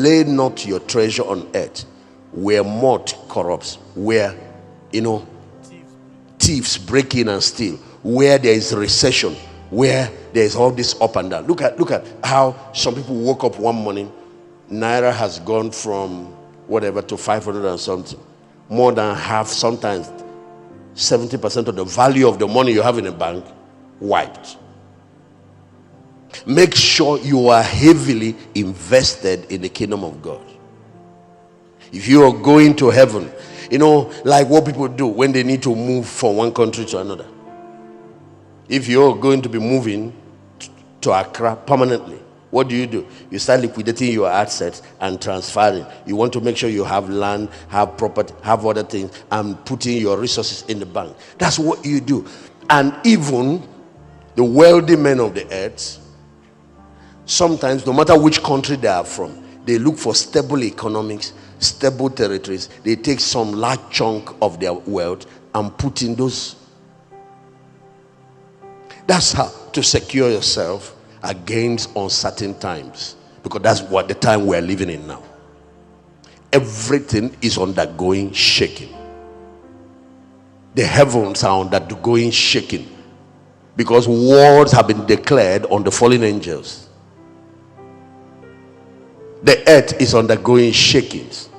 Lay not your treasure on earth, where moth corrupts, where thieves break in and steal, where there is recession, where there is all this up and down. Look at how some people woke up one morning, naira has gone from whatever to 500 and something, more than half, sometimes 70% of the value of the money you have in a bank wiped. Make sure you are heavily invested in the kingdom of God. If you are going to heaven, like what people do when they need to move from one country to another. If you're going to be moving to Accra permanently, what do? You start liquidating your assets and transferring. You want to make sure you have land, have property, have other things, and putting your resources in the bank. That's what you do. And even the wealthy men of the earth, sometimes, no matter which country they are from, they look for stable economics, stable territories. They take some large chunk of their wealth and put in those. That's how to secure yourself against uncertain times, because that's what the time we're living in now. Everything is undergoing shaking. The heavens are undergoing shaking because wars have been declared on the fallen angels. The earth is undergoing shakings.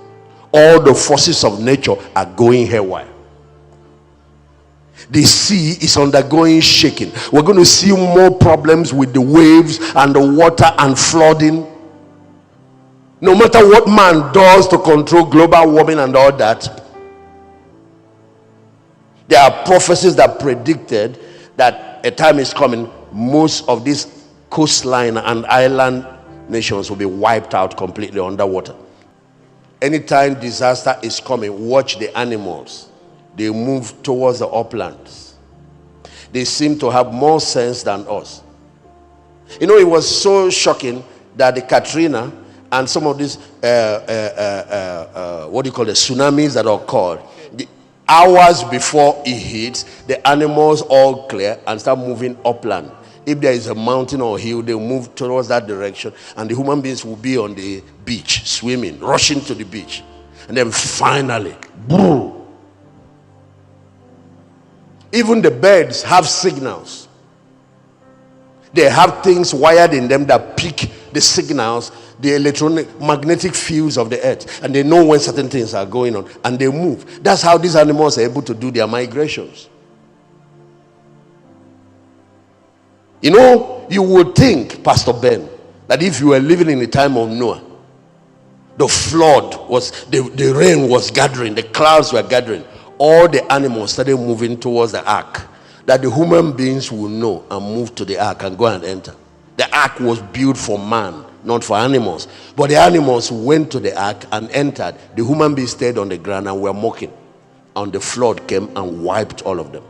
All the forces of nature are going haywire. The sea is undergoing shaking. We're going to see more problems with the waves and the water and flooding. No matter what man does to control global warming and all that, there are prophecies that predicted that a time is coming, most of these coastline and island nations will be wiped out completely underwater. Anytime disaster is coming, watch the animals. They move towards the uplands. They seem to have more sense than us. It was so shocking that the Katrina and some of these tsunamis that occurred, hours before it hits, the animals all clear and start moving upland. If there is a mountain or hill, they move towards that direction, and the human beings will be on the beach, swimming, rushing to the beach. And then finally, boom. Even the birds have signals. They have things wired in them that pick the signals, the electronic magnetic fields of the earth, and they know when certain things are going on, and they move. That's how these animals are able to do their migrations. You would think, Pastor Ben, that if you were living in the time of Noah, the flood was, the rain was gathering, the clouds were gathering, all the animals started moving towards the ark, that the human beings will know and move to the ark and go and enter. The ark was built for man, not for animals. But the animals went to the ark and entered. The human beings stayed on the ground and were mocking. And the flood came and wiped all of them.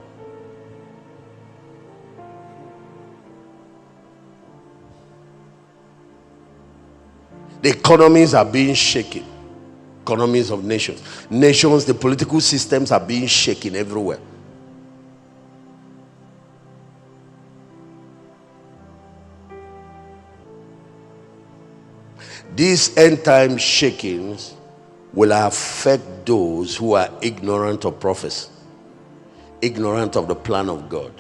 The economies are being shaken. Economies of nations. Nations, the political systems are being shaken everywhere. These end time shakings will affect those who are ignorant of prophecy, ignorant of the plan of God.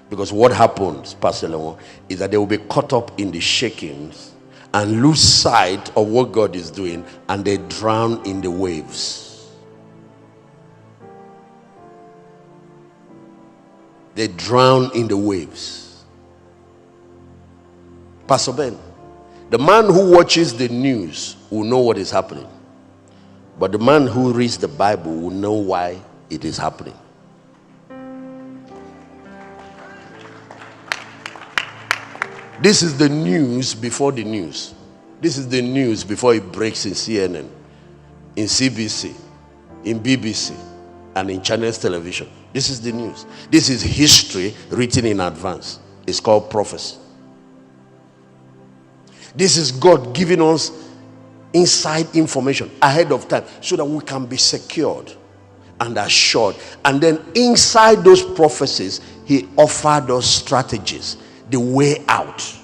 Because what happens, Pastor Leon, is that they will be caught up in the shakings and lose sight of what God is doing, and they drown in the waves. They drown in the waves. Pastor Ben, the man who watches the news will know what is happening, but the man who reads the Bible will know why it is happening. This is the news before the news. This is the news before it breaks in CNN, in CBC, in BBC, and in Channels Television. This is the news. This is history written in advance. It's called prophecy. This is God giving us inside information ahead of time so that we can be secured and assured. And then inside those prophecies, he offered us strategies, the way out.